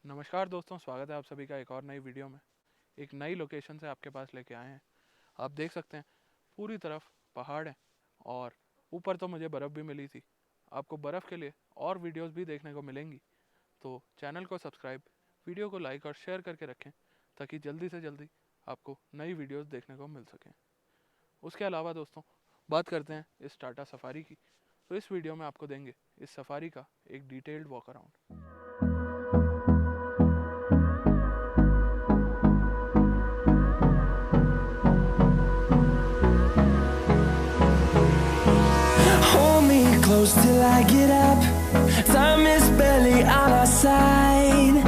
नमस्कार दोस्तों, स्वागत है आप सभी का एक और नई वीडियो में। एक नई लोकेशन से आपके पास लेके आए हैं। आप देख सकते हैं पूरी तरफ पहाड़ हैं और ऊपर तो मुझे बर्फ़ भी मिली थी। आपको बर्फ़ के लिए और वीडियोस भी देखने को मिलेंगी, तो चैनल को सब्सक्राइब, वीडियो को लाइक और शेयर करके रखें ताकि जल्दी से जल्दी आपको नई वीडियोस देखने को मिल सकें। उसके अलावा दोस्तों, बात करते हैं इस टाटा सफारी की। तो इस वीडियो में आपको देंगे इस सफारी का एक detailed walk around. Hold me close till I get up. Time is barely on our side.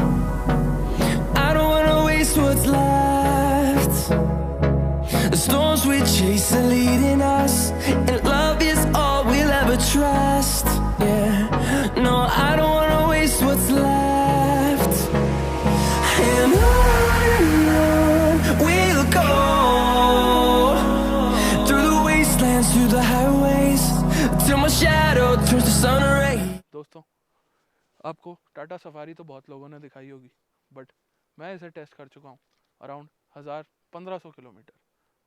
I don't wanna waste what's left. The storms we chase are leading us, and love is all we'll ever trust. Yeah, no, I don't wanna waste what's left. And on we'll go, through the wastelands, through the highways, till my shadow turns to sun rays. दोस्तों, आपको Tata safari तो बहुत लोगों ने दिखाई होगी, but मैं इसे टेस्ट कर चुका हूँ अराउंड 1500 किलोमीटर,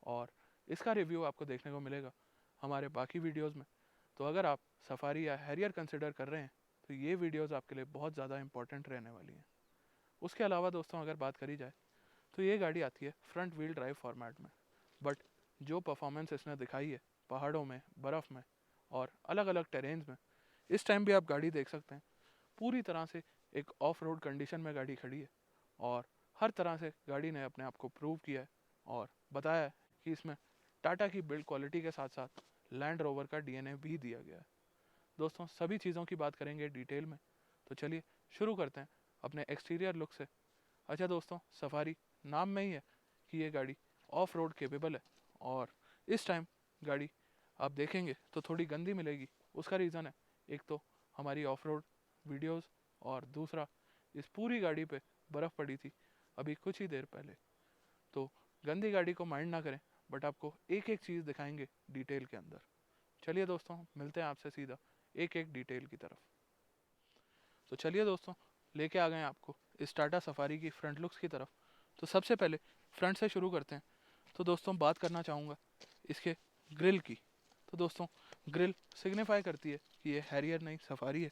और इसका रिव्यू आपको देखने को मिलेगा हमारे बाकी वीडियोस में। तो अगर आप सफारी या हैरियर कंसिडर कर रहे हैं तो ये वीडियोस आपके लिए बहुत ज़्यादा इंपॉर्टेंट रहने वाली हैं। उसके अलावा दोस्तों, अगर बात करी जाए तो ये गाड़ी आती है फ्रंट व्हील ड्राइव फॉर्मेट में, बट जो परफॉर्मेंस इसने दिखाई है पहाड़ों में, बर्फ़ में और अलग अलग टेरेन्स में, इस टाइम भी आप गाड़ी देख सकते हैं पूरी तरह से एक ऑफ रोड कंडीशन में गाड़ी खड़ी है, और हर तरह से गाड़ी ने अपने आप को प्रूव किया है और बताया है कि इसमें टाटा की बिल्ड क्वालिटी के साथ साथ लैंड रोवर का डीएनए भी दिया गया है। दोस्तों, सभी चीज़ों की बात करेंगे डिटेल में, तो चलिए शुरू करते हैं अपने एक्सटीरियर लुक से। अच्छा दोस्तों, सफारी नाम में ही है कि ये गाड़ी ऑफ रोड केपेबल है, और इस टाइम गाड़ी आप देखेंगे तो थोड़ी गंदी मिलेगी। उसका रीज़न है, एक तो हमारी ऑफ रोड वीडियोस, और दूसरा इस पूरी गाड़ी पे बर्फ़ पड़ी थी अभी कुछ ही देर पहले। तो गंदी गाड़ी को माइंड ना करें, बट आपको एक एक चीज़ दिखाएंगे डिटेल के अंदर। चलिए दोस्तों, मिलते हैं आपसे सीधा एक एक डिटेल की तरफ। तो चलिए दोस्तों, लेके आ गए हैं आपको इस टाटा सफारी की फ्रंट लुक्स की तरफ। तो सबसे पहले फ्रंट से शुरू करते हैं। तो दोस्तों, बात करना चाहूँगा इसके ग्रिल की। तो दोस्तों, ग्रिल सिग्निफाई करती है कि ये हैरियर नहीं सफारी है।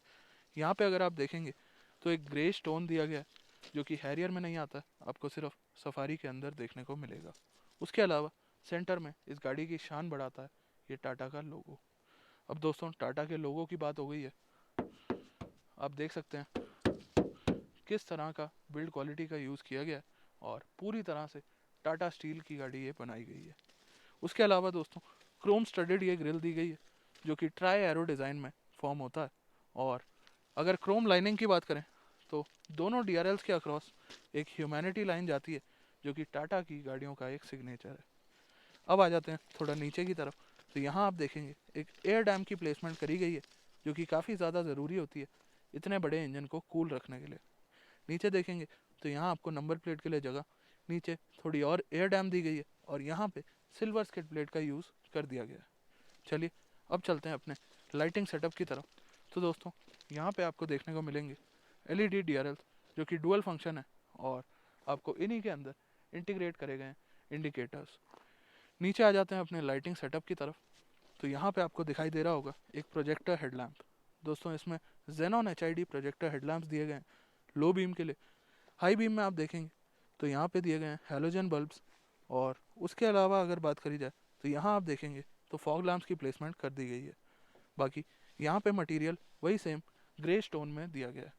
यहाँ पे अगर आप देखेंगे तो एक ग्रे स्टोन दिया गया है जो कि हैरियर में नहीं आता, आपको सिर्फ सफारी के अंदर देखने को मिलेगा। उसके अलावा सेंटर में इस गाड़ी की शान बढ़ाता है ये टाटा का लोगो। अब दोस्तों, टाटा के लोगो की बात हो गई है, आप देख सकते हैं किस तरह का बिल्ड क्वालिटी का यूज़ किया गया है, और पूरी तरह से टाटा स्टील की गाड़ी ये बनाई गई है। उसके अलावा दोस्तों, क्रोम स्टडेड ये ग्रिल दी गई है जो कि ट्राई एरो डिज़ाइन में फॉर्म होता है। और अगर क्रोम लाइनिंग की बात करें तो दोनों डी के अक्रॉस एक ह्यूमैनिटी लाइन जाती है जो कि टाटा की गाड़ियों का एक सिग्नेचर है। अब आ जाते हैं थोड़ा नीचे की तरफ। तो यहाँ आप देखेंगे एक एयर डैम की प्लेसमेंट करी गई है जो कि काफ़ी ज़्यादा ज़रूरी होती है इतने बड़े इंजन को कूल रखने के लिए। नीचे देखेंगे तो यहाँ आपको नंबर प्लेट के लिए जगह, नीचे थोड़ी और एयर डैम दी गई है, और यहाँ पे सिल्वर स्किड प्लेट का यूज़ कर दिया गया है। चलिए अब चलते हैं अपने लाइटिंग सेटअप की तरफ। तो दोस्तों, यहाँ पे आपको देखने को मिलेंगे एलईडी डीआरएल जो कि डुअल फंक्शन है, और आपको इन्हीं के अंदर इंटीग्रेट करे गए इंडिकेटर्स। नीचे आ जाते हैं अपने लाइटिंग सेटअप की तरफ। तो यहाँ पे आपको दिखाई दे रहा होगा एक प्रोजेक्टर हेडलैम्प। दोस्तों, इसमें जेनॉन एचआईडी प्रोजेक्टर हेडलैम्प्स दिए गए हैं लो बीम के लिए। हाई बीम में आप देखेंगे तो यहाँ पे दिए गए हैं हैलोजन बल्ब्स, और उसके अलावा अगर बात करी जाए तो यहाँ आप देखेंगे तो फॉग लैम्प्स की प्लेसमेंट कर दी गई है। बाकी यहाँ पे मटेरियल वही सेम ग्रे स्टोन में दिया गया है।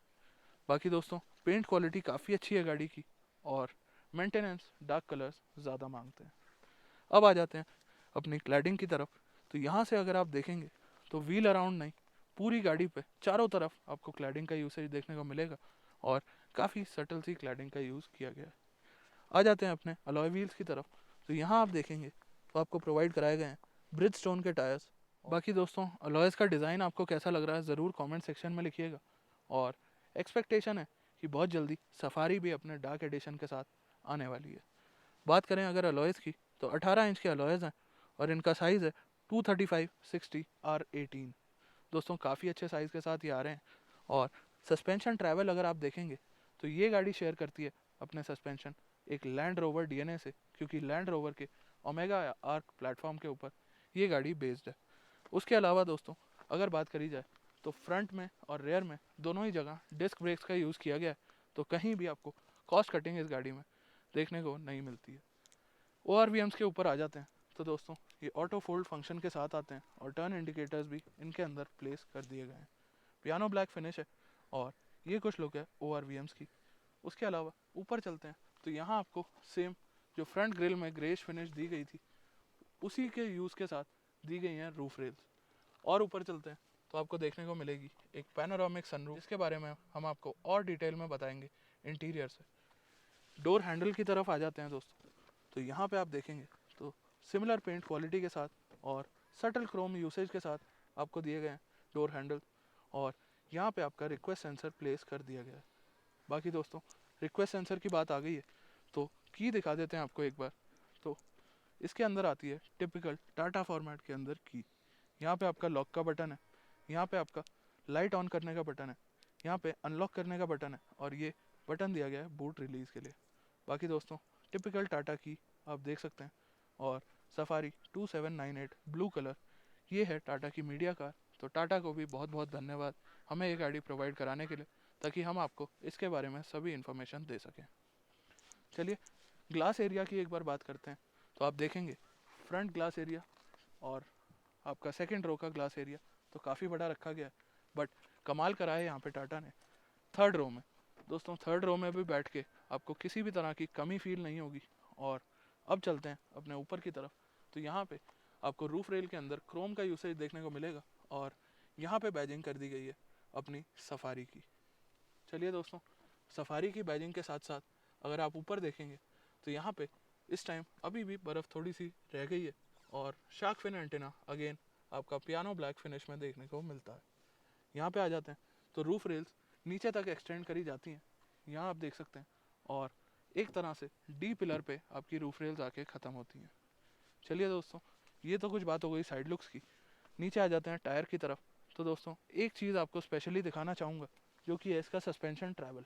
बाकी दोस्तों, पेंट क्वालिटी काफ़ी अच्छी है गाड़ी की, और मेंटेनेंस डार्क कलर्स ज़्यादा मांगते हैं। अब आ जाते हैं अपनी क्लैडिंग की तरफ। तो यहाँ से अगर आप देखेंगे तो व्हील अराउंड नहीं, पूरी गाड़ी पे चारों तरफ आपको क्लैडिंग का यूसेज देखने को मिलेगा, और काफ़ी सटल सी क्लैडिंग का यूज़ किया गया है। आ जाते हैं अपने अलॉय व्हील्स की तरफ। तो यहाँ आप देखेंगे तो आपको प्रोवाइड कराए गए हैं ब्रिज स्टोन के टायर्स। बाकी दोस्तों, अलॉयस का डिज़ाइन आपको कैसा लग रहा है ज़रूर कमेंट सेक्शन में लिखिएगा, और एक्सपेक्टेशन है कि बहुत जल्दी सफारी भी अपने डार्क एडिशन के साथ आने वाली है। बात करें अगर अलॉयस की तो 18 इंच के अलॉयस हैं, और इनका साइज़ है 235/60R18। दोस्तों, काफ़ी अच्छे साइज़ के साथ ये आ रहे हैं। और सस्पेंशन ट्रैवल अगर आप देखेंगे तो ये गाड़ी शेयर करती है अपने सस्पेंशन एक लैंड रोवर DNA से, क्योंकि लैंड रोवर के ओमेगा आर्क प्लेटफॉर्म के ऊपर ये गाड़ी बेस्ड है। उसके अलावा दोस्तों अगर बात करी जाए तो फ्रंट में और रेयर में दोनों ही जगह डिस्क ब्रेक्स का यूज़ किया गया है, तो कहीं भी आपको कॉस्ट कटिंग इस गाड़ी में देखने को नहीं मिलती है। ORVMs के ऊपर आ जाते हैं तो दोस्तों ये ऑटो फोल्ड फंक्शन के साथ आते हैं और टर्न इंडिकेटर्स भी इनके अंदर प्लेस कर दिए गए हैं। पियानो ब्लैक फिनिश है और ये कुछ लुक है ORVMs की। उसके अलावा ऊपर चलते हैं तो यहाँ आपको सेम जो फ्रंट ग्रिल में ग्रेश फिनिश दी गई थी उसी के यूज़ के साथ दी गई हैं रूफ रेल्स। और ऊपर चलते हैं तो आपको देखने को मिलेगी एक पैनोरामिक सनरूफ, जिसके बारे में हम आपको और डिटेल में बताएंगे इंटीरियर से। डोर हैंडल की तरफ आ जाते हैं दोस्तों, तो यहाँ पे आप देखेंगे तो सिमिलर पेंट क्वालिटी के साथ और सटल क्रोम यूसेज के साथ आपको दिए गए हैं डोर हैंडल, और यहाँ पे आपका रिक्वेस्ट सेंसर प्लेस कर दिया गया है। बाकी दोस्तों रिक्वेस्ट सेंसर की बात आ गई है तो की दिखा देते हैं आपको एक बार। तो इसके अंदर आती है टिपिकल टाटा फॉर्मेट के अंदर की। यहाँ पे आपका लॉक का बटन है, यहाँ पे आपका लाइट ऑन करने का बटन है, यहाँ पे अनलॉक करने का बटन है, और ये बटन दिया गया है बूट रिलीज़ के लिए। बाकी दोस्तों टिपिकल टाटा की आप देख सकते हैं, और सफारी 2798 ब्लू कलर, ये है टाटा की मीडिया कार। तो टाटा को भी बहुत बहुत धन्यवाद हमें ये गाड़ी प्रोवाइड कराने के लिए, ताकि हम आपको इसके बारे में सभी इन्फॉर्मेशन दे सकें। चलिए ग्लास एरिया की एक बार बात करते हैं। तो आप देखेंगे फ्रंट ग्लास एरिया और आपका सेकंड रो का ग्लास एरिया तो काफ़ी बड़ा रखा गया है, बट कमाल करा है यहाँ पे टाटा ने थर्ड रो में। दोस्तों थर्ड रो में भी बैठ के आपको किसी भी तरह की कमी फील नहीं होगी। और अब चलते हैं अपने ऊपर की तरफ, तो यहाँ पे आपको रूफ रेल के अंदर क्रोम का यूसेज देखने को मिलेगा, और यहाँ पे बैजिंग कर दी गई है अपनी सफारी की। चलिए दोस्तों सफारी की बैजिंग के साथ साथ अगर आप ऊपर देखेंगे तो यहाँ पे इस टाइम अभी भी बर्फ़ थोड़ी सी रह गई है, और शार्क फिन एंटेना अगेन आपका पियानो ब्लैक फिनिश में देखने को मिलता है। यहाँ पे आ जाते हैं तो रूफ रेल्स नीचे तक एक्सटेंड करी जाती हैं, यहाँ आप देख सकते हैं, और एक तरह से डी पिलर पे आपकी रूफ रेल्स आके ख़त्म होती हैं। चलिए दोस्तों ये तो कुछ बात हो गई साइड लुक्स की। नीचे आ जाते हैं टायर की तरफ। तो दोस्तों एक चीज़ आपको स्पेशली दिखाना चाहूँगा, जो कि है इसका सस्पेंशन ट्रैवल।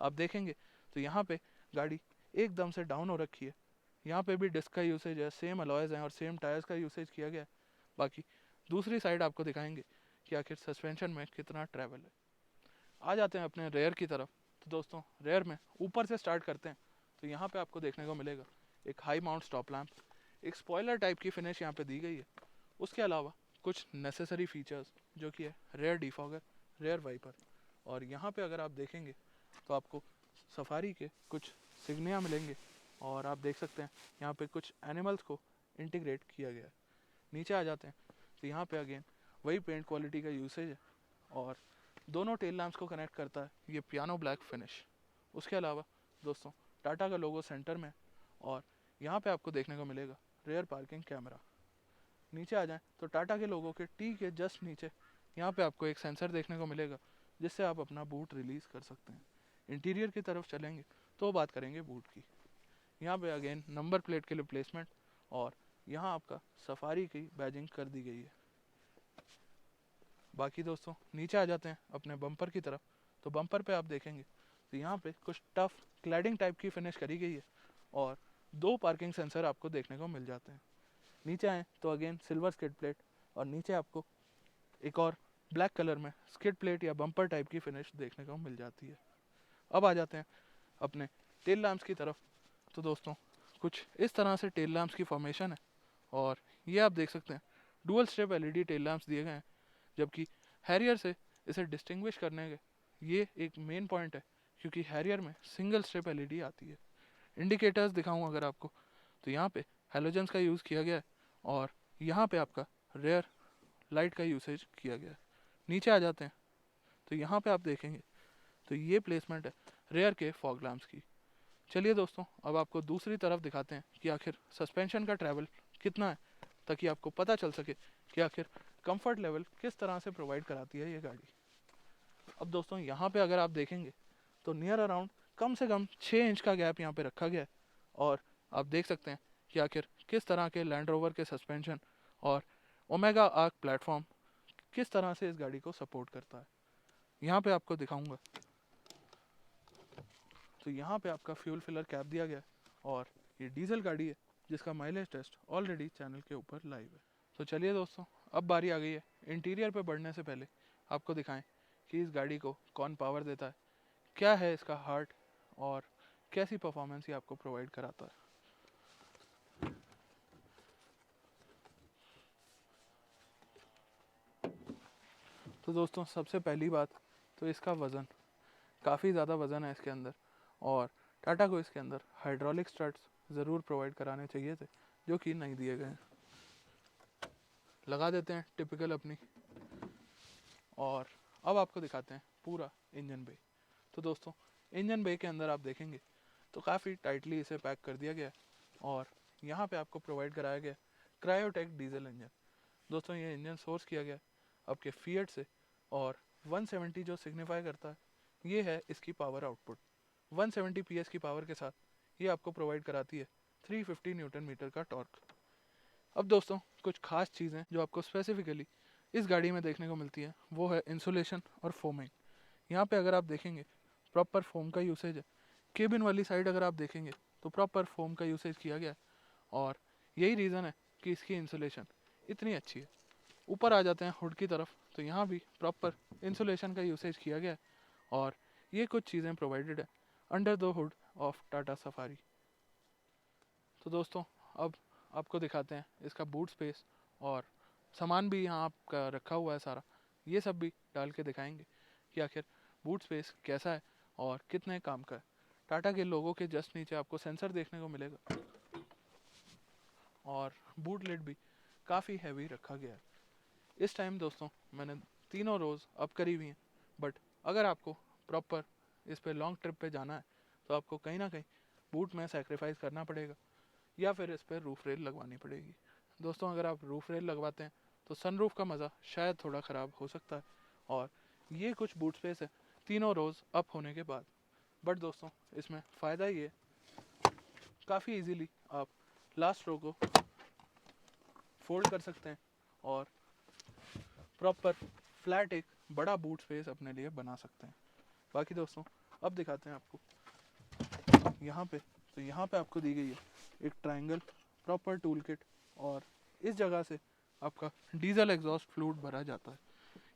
आप देखेंगे तो यहाँ पे गाड़ी एकदम से डाउन हो रखी है, यहाँ पे भी डिस्क का यूसेज है, सेम अलॉयज़ हैं और सेम टायर्स का यूसेज किया गया है। बाकी दूसरी साइड आपको दिखाएंगे कि आखिर सस्पेंशन में कितना ट्रैवल है। आ जाते हैं अपने रेयर की तरफ। तो दोस्तों रेयर में ऊपर से स्टार्ट करते हैं, तो यहाँ पे आपको देखने को मिलेगा एक हाई माउंट स्टॉप लैम्प, एक स्पॉयलर टाइप की फिनिश यहाँ पे दी गई है। उसके अलावा कुछ नेसेसरी फीचर्स जो कि है रेयर डिफॉगर, रेयर वाइपर, और यहाँ पे अगर आप देखेंगे तो आपको सफारी के कुछ सिग्निया मिलेंगे, और आप देख सकते हैं यहाँ पे कुछ एनिमल्स को इंटीग्रेट किया गया है। नीचे आ जाते हैं तो यहाँ पे अगेन वही पेंट क्वालिटी का यूसेज है, और दोनों टेल लैम्प्स को कनेक्ट करता है ये पियानो ब्लैक फिनिश। उसके अलावा दोस्तों टाटा का लोगो सेंटर में, और यहाँ पे आपको देखने को मिलेगा रेयर पार्किंग कैमरा। नीचे आ जाएं तो टाटा के लोगों के टी के जस्ट नीचे यहाँ पे आपको एक सेंसर देखने को मिलेगा, जिससे आप अपना बूट रिलीज़ कर सकते हैं। इंटीरियर की तरफ चलेंगे तो बात करेंगे बूट की। यहाँ पे अगेन नंबर प्लेट के लिए प्लेसमेंट, और यहाँ आपका सफारी की बैजिंग कर दी गई है। बाकी दोस्तों नीचे आ जाते हैं अपने बम्पर की तरफ। तो बम्पर पे आप देखेंगे तो यहाँ पे कुछ टफ क्लैडिंग टाइप की फिनिश करी गई है, और 2 पार्किंग सेंसर आपको देखने को मिल जाते हैं। नीचे आएँ तो अगेन सिल्वर स्किड प्लेट, और नीचे आपको एक और ब्लैक कलर में स्किड प्लेट या बम्पर टाइप की फिनिश देखने को मिल जाती है। अब आ जाते हैं अपने टेल लैम्प्स की तरफ। तो दोस्तों कुछ इस तरह से टेल लैम्प्स की फॉर्मेशन है, और ये आप देख सकते हैं dual strip LED tail lamps दिए गए हैं, जबकि हैरियर से इसे डिस्टिंग्विश करने के ये एक मेन पॉइंट है, क्योंकि हैरियर में सिंगल स्ट्रिप LED आती है। इंडिकेटर्स दिखाऊँ अगर आपको तो यहाँ पे हेलोजन्स का यूज़ किया गया है, और यहाँ पे आपका रेयर लाइट का यूसेज किया गया है। नीचे आ जाते हैं तो यहाँ पे आप देखेंगे तो ये प्लेसमेंट है रेयर के फॉग लैम्प्स की। चलिए दोस्तों अब आपको दूसरी तरफ दिखाते हैं कि आखिर सस्पेंशन का ट्रैवल कितना है, ताकि आपको पता चल सके कि आखिर कंफर्ट लेवल किस तरह से प्रोवाइड कराती है ये गाड़ी। अब दोस्तों यहाँ पे अगर आप देखेंगे तो नियर अराउंड कम से कम 6 इंच का गैप यहाँ पे रखा गया है, और आप देख सकते हैं कि आखिर किस तरह के लैंड रोवर के सस्पेंशन और ओमेगा आर्क प्लेटफॉर्म किस तरह से इस गाड़ी को सपोर्ट करता है। यहाँ पे आपको दिखाऊंगा तो यहाँ पे आपका फ्यूल फिलर कैप दिया गया है और ये डीजल गाड़ी है जिसका माइलेज टेस्ट ऑलरेडी चैनल के ऊपर लाइव है। तो चलिए दोस्तों, अब बारी आ गई है इंटीरियर पे बढ़ने से पहले आपको दिखाएं कि इस गाड़ी को कौन पावर देता है, क्या है इसका हार्ट और कैसी परफॉर्मेंस ये आपको प्रोवाइड कराता है। तो दोस्तों, सबसे पहली बात तो इसका वज़न, काफ़ी ज़्यादा वज़न है इसके अंदर और टाटा को इसके अंदर हाइड्रोलिक स्ट्रट्स ज़रूर प्रोवाइड कराने चाहिए थे जो कि नहीं दिए गए हैं। लगा देते हैं टिपिकल अपनी, और अब आपको दिखाते हैं पूरा इंजन बे। तो दोस्तों, इंजन बे के अंदर आप देखेंगे तो काफ़ी टाइटली इसे पैक कर दिया गया है और यहाँ पे आपको प्रोवाइड कराया गया क्रायोटेक डीजल इंजन। दोस्तों, ये इंजन सोर्स किया गया आपके फिएट से और 170 जो सिग्निफाई करता है ये है इसकी पावर आउटपुट। 170 PS की पावर के साथ ये आपको प्रोवाइड कराती है 350 न्यूटन मीटर का टॉर्क। अब दोस्तों, कुछ खास चीज़ें जो आपको स्पेसिफिकली इस गाड़ी में देखने को मिलती है वो है इंसुलेशन और फोमिंग। यहाँ पे अगर आप देखेंगे प्रॉपर फोम का यूसेज है। केबिन वाली साइड अगर आप देखेंगे तो प्रॉपर फोम का यूसेज किया गया है और यही रीज़न है कि इसकी इंसुलेशन इतनी अच्छी है। ऊपर आ जाते हैं हुड की तरफ, तो यहाँ भी प्रॉपर इंसुलेशन का यूसेज किया गया है और ये कुछ चीज़ें प्रोवाइडेड है under the hood of Tata safari. तो दोस्तों, अब आपको दिखाते हैं इसका बूट स्पेस और सामान भी यहाँ आपका रखा हुआ है सारा, ये सब भी डाल के दिखाएंगे कि आखिर बूट स्पेस कैसा है और कितने काम का है। टाटा के लोगों के जस्ट नीचे आपको सेंसर देखने को मिलेगा और बूट लिड भी काफ़ी हैवी रखा गया है। इस टाइम दोस्तों मैंने तीनों रोज़ अप करी हुई हैं, बट अगर आपको प्रॉपर इस पे लॉन्ग ट्रिप पे जाना है तो आपको कहीं ना कहीं बूट में सेक्रीफाइस करना पड़ेगा या फिर इस पर रूफ रेल लगवानी पड़ेगी। दोस्तों, अगर आप रूफ रेल लगवाते हैं तो सनरूफ का मज़ा शायद थोड़ा ख़राब हो सकता है और ये कुछ बूट स्पेस है तीनों रोज़ अप होने के बाद। बट दोस्तों, इसमें फ़ायदा ये काफ़ी इजीली आप लास्ट रो को फोल्ड कर सकते हैं और प्रॉपर फ्लैट एक बड़ा बूट स्पेस अपने लिए बना सकते हैं। बाकी दोस्तों, अब दिखाते हैं आपको यहाँ पे। तो यहाँ पे आपको दी गई है एक ट्रायंगल प्रॉपर टूल किट और इस जगह से आपका डीजल एग्जॉस्ट फ्लूइड भरा जाता है।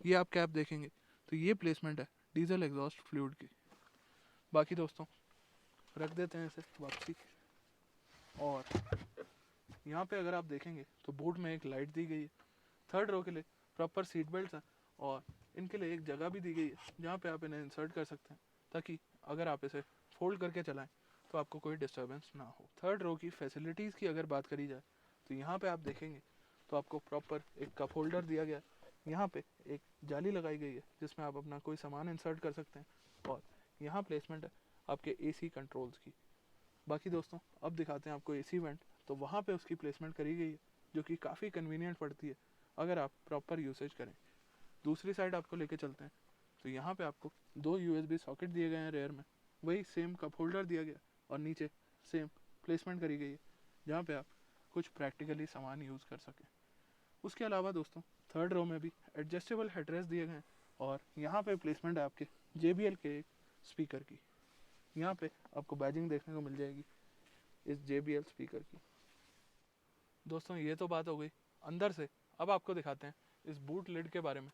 ये आप कैप देखेंगे तो ये प्लेसमेंट है डीजल एग्जॉस्ट फ्लूइड की। बाकी दोस्तों, रख देते हैं इसे वापसी और यहाँ पे अगर आप देखेंगे तो बूट में एक लाइट दी गई है। थर्ड रो के लिए प्रॉपर सीट बेल्ट है और इनके लिए एक जगह भी दी गई है जहाँ पे आप इन्हें इंसर्ट कर सकते हैं ताकि अगर आप इसे फोल्ड करके चलाएं तो आपको कोई डिस्टर्बेंस ना हो। थर्ड रो की फैसिलिटीज़ की अगर बात करी जाए तो यहाँ पे आप देखेंगे तो आपको प्रॉपर एक कप होल्डर दिया गया है। यहाँ पे एक जाली लगाई गई है जिसमें आप अपना कोई सामान इंसर्ट कर सकते हैं और यहाँ प्लेसमेंट है आपके AC कंट्रोल्स की। बाकी दोस्तों, अब दिखाते हैं आपको AC वेंट। तो वहाँ पे उसकी प्लेसमेंट करी गई है जो कि काफ़ी कन्वीनियंट पड़ती है अगर आप प्रॉपर यूसेज करें। दूसरी साइड आपको लेके चलते हैं तो यहाँ पे आपको 2 USB सॉकेट दिए गए हैं रेयर में, वही सेम कप होल्डर दिया गया और नीचे सेम प्लेसमेंट करी गई है जहाँ पे आप कुछ प्रैक्टिकली सामान यूज़ कर सकें। उसके अलावा दोस्तों, थर्ड रो में भी एडजस्टेबल हेडरेस्ट दिए गए हैं और यहाँ पे प्लेसमेंट है आपके JBL के एक स्पीकर की। यहाँ पे आपको बैजिंग देखने को मिल जाएगी इस JBL स्पीकर की। दोस्तों, ये तो बात हो गई अंदर से। अब आपको दिखाते हैं इस बूट लिड के बारे में।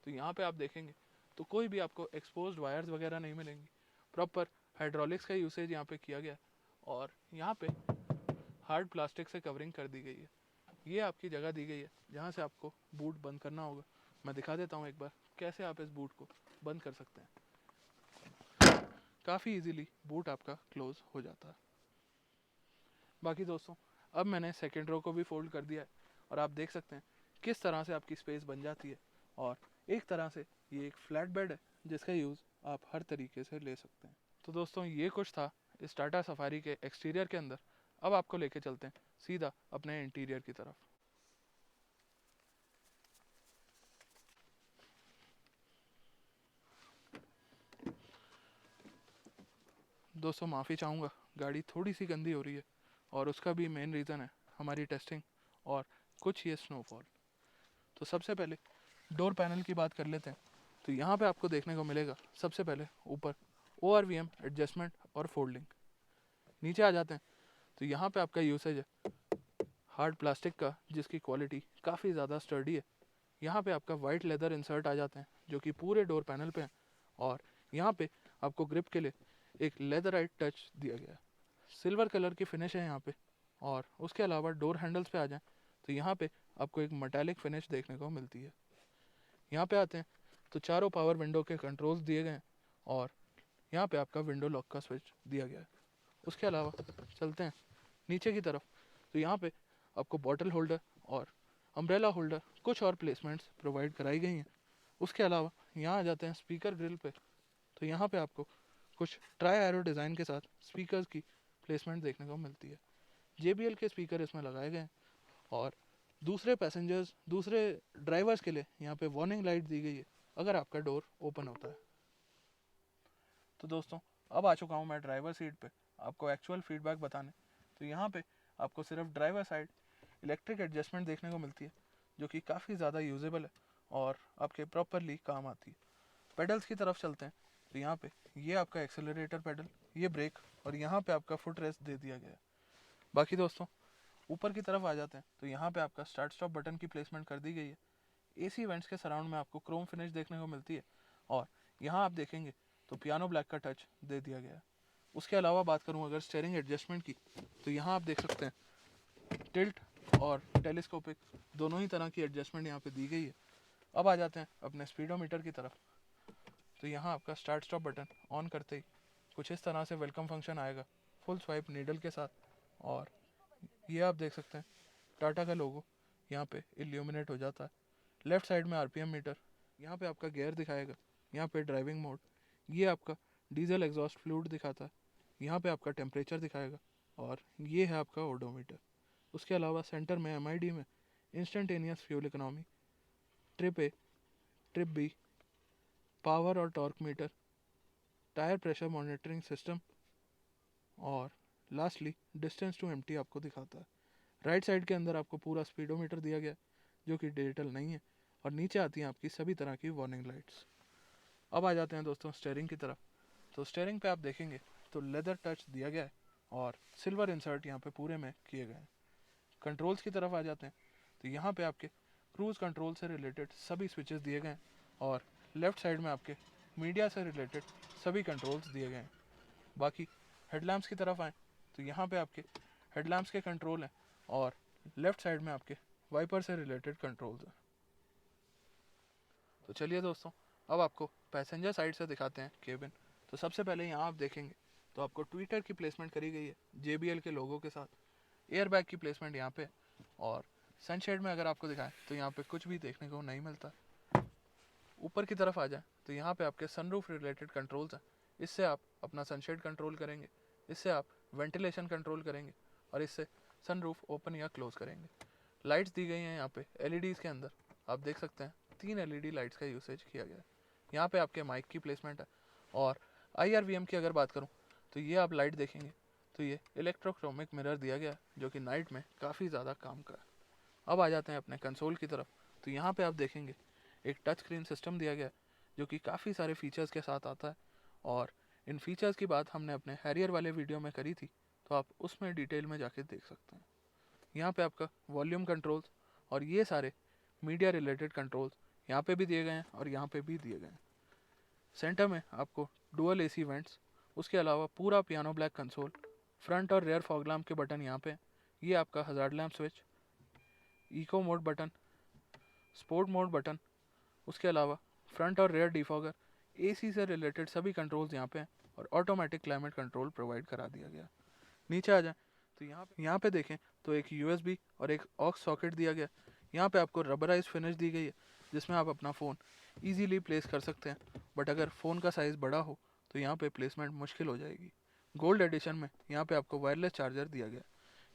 तो यहाँ पे आप देखेंगे तो कोई भी आपको एक्सपोज्ड वायर्स वगैरह नहीं मिलेंगी। प्रॉपर हाइड्रोलिक्स का यूसेज यहाँ पे किया गया और यहाँ पे हार्ड प्लास्टिक से कवरिंग कर दी गई है। ये आपकी जगह दी गई है जहाँ से आपको बूट बंद करना होगा। मैं दिखा देता हूँ एक बार कैसे आप इस बूट को बंद कर सकते हैं। काफ़ी इजीली बूट आपका क्लोज हो जाता है। बाकी दोस्तों, अब मैंने सेकेंड रो को भी फोल्ड कर दिया है और आप देख सकते हैं किस तरह से आपकी स्पेस बन जाती है और एक तरह से ये एक फ्लैट बेड है जिसका यूज़ आप हर तरीके से ले सकते हैं। तो दोस्तों, ये कुछ था इस टाटा सफारी के एक्सटीरियर के अंदर। अब आपको लेके चलते हैं सीधा अपने इंटीरियर की तरफ। दोस्तों, माफ़ी चाहूँगा, गाड़ी थोड़ी सी गंदी हो रही है और उसका भी मेन रीज़न है हमारी टेस्टिंग और कुछ ये स्नोफॉल। तो सबसे पहले डोर पैनल की बात कर लेते हैं। तो यहाँ पे आपको देखने को मिलेगा सबसे पहले ऊपर ORVM एडजस्टमेंट और फोल्डिंग। नीचे आ जाते हैं तो यहाँ पे आपका यूसेज है हार्ड प्लास्टिक का, जिसकी क्वालिटी काफ़ी ज़्यादा स्टर्डी है। यहाँ पे आपका वाइट लेदर इंसर्ट आ जाते हैं जो कि पूरे डोर पैनल पे हैं, और यहाँ पे आपको ग्रिप के लिए एक लेदराइट टच दिया गया है। सिल्वर कलर की फिनिश है यहाँ पे। और उसके अलावा डोर हैंडल्स पे आ जाएं तो यहाँ पे आपको एक मेटालिक फिनिश देखने को मिलती है। यहाँ पे आते हैं तो चारों पावर विंडो के कंट्रोल्स दिए गए हैं, और यहाँ पे आपका विंडो लॉक का स्विच दिया गया है। उसके अलावा चलते हैं नीचे की तरफ, तो यहाँ पे आपको बॉटल होल्डर और अम्ब्रेला होल्डर कुछ और प्लेसमेंट्स प्रोवाइड कराई गई हैं। उसके अलावा यहाँ आ जाते हैं स्पीकर ग्रिल पे, तो यहाँ पे आपको कुछ ट्राई एरो डिज़ाइन के साथ स्पीकर्स की प्लेसमेंट देखने को मिलती है। JBL के स्पीकर इसमें लगाए गए हैं, और दूसरे पैसेंजर्स, दूसरे ड्राइवर्स के लिए यहाँ पे वार्निंग लाइट दी गई है अगर आपका डोर ओपन होता है। तो दोस्तों, अब आ चुका हूँ मैं ड्राइवर सीट पे आपको एक्चुअल फीडबैक बताने। तो यहाँ पे आपको सिर्फ ड्राइवर साइड इलेक्ट्रिक एडजस्टमेंट देखने को मिलती है, जो कि काफ़ी ज़्यादा यूजेबल है और आपके प्रॉपरली काम आती है। पेडल्स की तरफ चलते हैं तो यहाँ पे ये आपका एक्सेलरेटर पेडल, ये ब्रेक, और यहाँ पे आपका फुट रेस्ट दे दिया गया है। बाकी दोस्तों, ऊपर की तरफ आ जाते हैं तो यहाँ पे आपका स्टार्ट स्टॉप बटन की प्लेसमेंट कर दी गई है। AC वेंट्स के सराउंड में आपको क्रोम फिनिश देखने को मिलती है, और यहाँ आप देखेंगे तो पियानो ब्लैक का टच दे दिया गया है। उसके अलावा बात करूँ अगर स्टीयरिंग एडजस्टमेंट की, तो यहाँ आप देख सकते हैं टिल्ट और टेलीस्कोपिक दोनों ही तरह की एडजस्टमेंट यहाँ पे दी गई है। अब आ जाते हैं अपने स्पीडोमीटर की तरफ, तो यहाँ आपका स्टार्ट स्टॉप बटन ऑन करते ही कुछ इस तरह से वेलकम फंक्शन आएगा फुल स्वाइप नीडल के साथ, और ये आप देख सकते हैं टाटा का लोगो यहाँ पे इल्यूमिनेट हो जाता है। लेफ्ट साइड में RPM मीटर, यहाँ पे आपका गियर दिखाएगा, यहाँ पे ड्राइविंग मोड, ये आपका डीजल एग्जॉस्ट फ्लूइड दिखाता है, यहाँ पे आपका टेम्परेचर दिखाएगा, और ये है आपका ओडोमीटर। उसके अलावा सेंटर में MID में instantaneous fuel economy, trip A, trip B, power और torque meter, tyre pressure monitoring system, और लास्टली डिस्टेंस टू एम्प्टी आपको दिखाता है। राइट साइड के अंदर आपको पूरा स्पीडोमीटर दिया गया जो कि डिजिटल नहीं है, और नीचे आती हैं आपकी सभी तरह की वार्निंग लाइट्स। अब आ जाते हैं दोस्तों स्टीयरिंग की तरफ, तो स्टीयरिंग पे आप देखेंगे तो लेदर टच दिया गया है और सिल्वर इंसर्ट यहाँ पे पूरे में किए गए हैं। कंट्रोल्स की तरफ आ जाते हैं तो यहाँ पे आपके क्रूज़ कंट्रोल से रिलेटेड सभी स्विचेस दिए गए हैं, और लेफ़्ट साइड में आपके मीडिया से रिलेटेड सभी कंट्रोल्स दिए गए हैं। बाकी हेडलैम्प्स की तरफ आएँ तो यहाँ पे आपके हेडलैम्प्स के कंट्रोल हैं, और लेफ़्ट साइड में आपके वाइपर से रिलेटेड कंट्रोल्स हैं। तो चलिए दोस्तों, अब आपको पैसेंजर साइड से दिखाते हैं केबिन। तो सबसे पहले यहाँ आप देखेंगे तो आपको ट्विटर की प्लेसमेंट करी गई है JBL के लोगों के साथ। एयर बैग की प्लेसमेंट यहाँ पे, और सनशेड में अगर आपको दिखाएं तो यहाँ पे कुछ भी देखने को नहीं मिलता। ऊपर की तरफ आ जाए तो यहाँ पे आपके सनरूफ रिलेटेड कंट्रोल्स हैं, इससे आप अपना सनशेड कंट्रोल करेंगे, इससे आप वेंटिलेशन कंट्रोल करेंगे, और इससे सनरूफ ओपन या क्लोज करेंगे। लाइट्स दी गई हैं यहाँ पे LEDs के अंदर, आप देख सकते हैं 3 LED लाइट्स का यूसेज किया गया है। यहाँ पे आपके माइक की प्लेसमेंट है, और IRVM की अगर बात करूँ तो ये आप लाइट देखेंगे तो ये इलेक्ट्रोक्रोमिक मिरर दिया गया है जो कि नाइट में काफ़ी ज़्यादा काम का है। अब आ जाते हैं अपने कंसोल की तरफ, तो यहाँ पे आप देखेंगे एक टच स्क्रीन सिस्टम दिया गया है जो कि काफ़ी सारे फीचर्स के साथ आता है, और इन फीचर्स की बात हमने अपने हैरियर वाले वीडियो में करी थी, तो आप उसमें डिटेल में जाके देख सकते हैं। यहाँ पे आपका वॉल्यूम कंट्रोल्स और ये सारे मीडिया रिलेटेड कंट्रोल्स यहाँ पे भी दिए गए हैं और यहाँ पे भी दिए गए हैं। सेंटर में आपको डुअल AC वेंट्स, उसके अलावा पूरा पियानो ब्लैक कंसोल, फ्रंट और रेयर फॉग लैम्प के बटन यहाँ पे, ये आपका hazard lamp switch, eco mode button, sport mode button, उसके अलावा फ्रंट और रेयर डिफॉगर, AC से रिलेटेड सभी कंट्रोल्स यहाँ पे हैं, और ऑटोमेटिक क्लाइमेट कंट्रोल प्रोवाइड करा दिया गया। नीचे आ जाए तो यहाँ पे देखें तो एक USB और एक ऑक्स सॉकेट दिया गया। यहाँ पे आपको रबराइज फिनिश दी गई है जिसमें आप अपना फ़ोन ईजीली प्लेस कर सकते हैं, बट अगर फ़ोन का साइज़ बड़ा हो तो यहाँ पे प्लेसमेंट मुश्किल हो जाएगी। गोल्ड एडिशन में यहाँ पे आपको वायरलेस चार्जर दिया गया।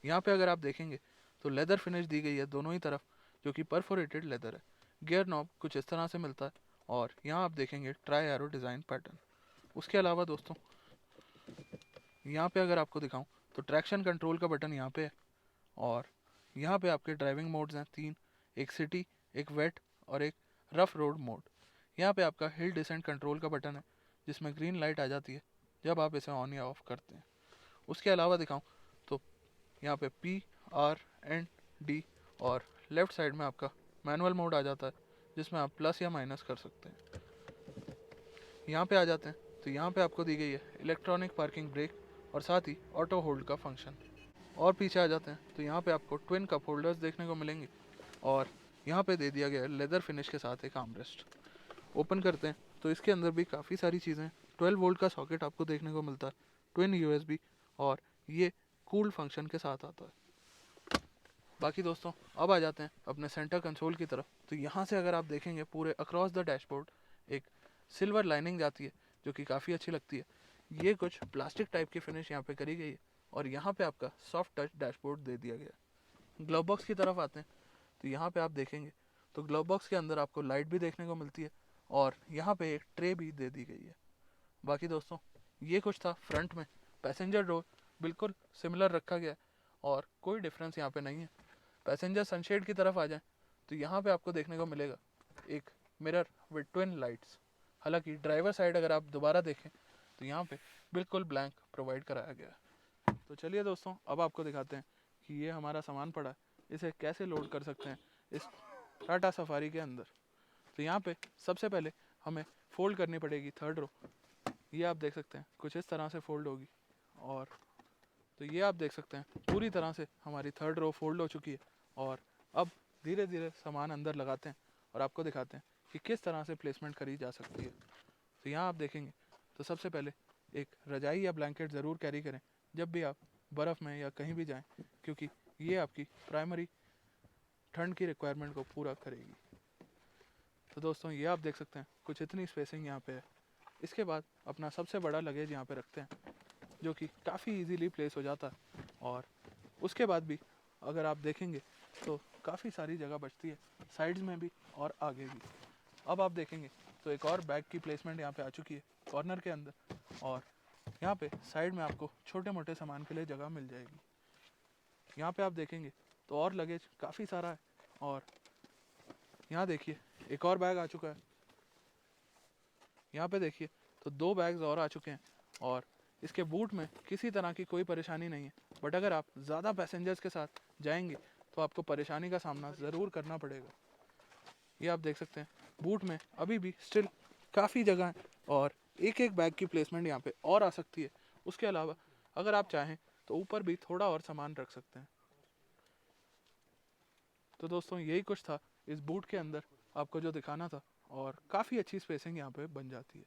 यहाँ पे अगर आप देखेंगे तो लेदर फिनिश दी गई है दोनों ही तरफ, जो कि परफोरेटेड लेदर है। गियर नॉब कुछ इस तरह से मिलता है, और यहाँ आप देखेंगे ट्राई एरो डिज़ाइन पैटर्न। उसके अलावा दोस्तों, यहाँ पे अगर आपको दिखाऊं तो ट्रैक्शन कंट्रोल का बटन यहाँ पे है, और यहाँ पे आपके ड्राइविंग मोड्स हैं 3, एक सिटी, एक वेट और एक रफ रोड मोड। यहाँ पे आपका हिल डिसेंट कंट्रोल का बटन है जिसमें ग्रीन लाइट आ जाती है जब आप इसे ऑन या ऑफ करते हैं। उसके अलावा दिखाऊं तो यहाँ पे P, R, N, D और लेफ़्ट साइड में आपका मैनुअल मोड आ जाता है, जिसमें आप प्लस या माइनस कर सकते हैं। यहाँ पे आ जाते हैं तो यहाँ पे आपको दी गई है इलेक्ट्रॉनिक पार्किंग ब्रेक और साथ ही ऑटो होल्ड का फंक्शन। और पीछे आ जाते हैं तो यहाँ पे आपको ट्विन कप होल्डर्स देखने को मिलेंगे और यहाँ पे दे दिया गया है लेदर फिनिश के साथ एक आर्मरेस्ट। ओपन करते हैं तो इसके अंदर भी काफ़ी सारी चीज़ें, 12 वोल्ट का सॉकेट आपको देखने को मिलता है, ट्विन USB और ये कूल फंक्शन के साथ आता है। बाकी दोस्तों अब आ जाते हैं अपने सेंटर कंसोल की तरफ। तो यहाँ से अगर आप देखेंगे पूरे अक्रॉस द डैशबोर्ड एक सिल्वर लाइनिंग जाती है जो कि काफ़ी अच्छी लगती है। ये कुछ प्लास्टिक टाइप की फिनिश यहाँ पे करी गई है और यहाँ पे आपका सॉफ्ट टच डैशबोर्ड दे दिया गया है। ग्लव बॉक्स की तरफ आते हैं तो यहाँ पे आप देखेंगे तो ग्लव बॉक्स के अंदर आपको लाइट भी देखने को मिलती है और यहाँ पे एक ट्रे भी दे दी गई है। बाकी दोस्तों ये कुछ था फ्रंट में। पैसेंजर डोर बिल्कुल सिमिलर रखा गया है और कोई डिफरेंस यहाँ पे नहीं है। पैसेंजर सनशेड की तरफ आ जाएं तो यहाँ पे आपको देखने को मिलेगा एक मिरर विद ट्विन लाइट्स। हालांकि ड्राइवर साइड अगर आप दोबारा देखें तो यहाँ पे बिल्कुल ब्लैंक प्रोवाइड कराया गया है। तो चलिए दोस्तों अब आपको दिखाते हैं कि ये हमारा सामान पड़ा है, इसे कैसे लोड कर सकते हैं इस टाटा सफारी के अंदर। तो यहाँ पे सबसे पहले हमें फोल्ड करनी पड़ेगी थर्ड रो। ये आप देख सकते हैं कुछ इस तरह से फोल्ड होगी और तो ये आप देख सकते हैं पूरी तरह से हमारी थर्ड रो फोल्ड हो चुकी है। और अब धीरे धीरे सामान अंदर लगाते हैं और आपको दिखाते हैं कि किस तरह से प्लेसमेंट करी जा सकती है। तो यहाँ आप देखेंगे तो सबसे पहले एक रजाई या ब्लैंकेट ज़रूर कैरी करें जब भी आप बर्फ़ में या कहीं भी जाएं, क्योंकि ये आपकी प्राइमरी ठंड की रिक्वायरमेंट को पूरा करेगी। तो दोस्तों ये आप देख सकते हैं कुछ इतनी स्पेसिंग यहाँ पे है। इसके बाद अपना सबसे बड़ा लगेज यहाँ पे रखते हैं जो कि काफ़ी इजीली प्लेस हो जाता है और उसके बाद भी अगर आप देखेंगे तो काफ़ी सारी जगह बचती है साइड्स में भी और आगे भी। अब आप देखेंगे तो एक और बैग की प्लेसमेंट यहाँ पे आ चुकी है कॉर्नर के अंदर और यहाँ पे साइड में आपको छोटे मोटे सामान के लिए जगह मिल जाएगी। यहाँ पे आप देखेंगे तो और लगेज काफ़ी सारा है और यहाँ देखिए एक और बैग आ चुका है। यहाँ पे देखिए तो 2 बैग्स और आ चुके हैं और इसके बूट में किसी तरह की कोई परेशानी नहीं है। बट अगर आप ज़्यादा पैसेंजर्स के साथ जाएंगे तो आपको परेशानी का सामना ज़रूर करना पड़ेगा। ये आप देख सकते हैं बूट में अभी भी स्टिल काफ़ी जगह है और एक एक बैग की प्लेसमेंट यहाँ पे और आ सकती है। उसके अलावा अगर आप चाहें तो ऊपर भी थोड़ा और सामान रख सकते हैं। तो दोस्तों यही कुछ था इस बूट के अंदर आपको जो दिखाना था और काफ़ी अच्छी स्पेसिंग यहाँ पे बन जाती है।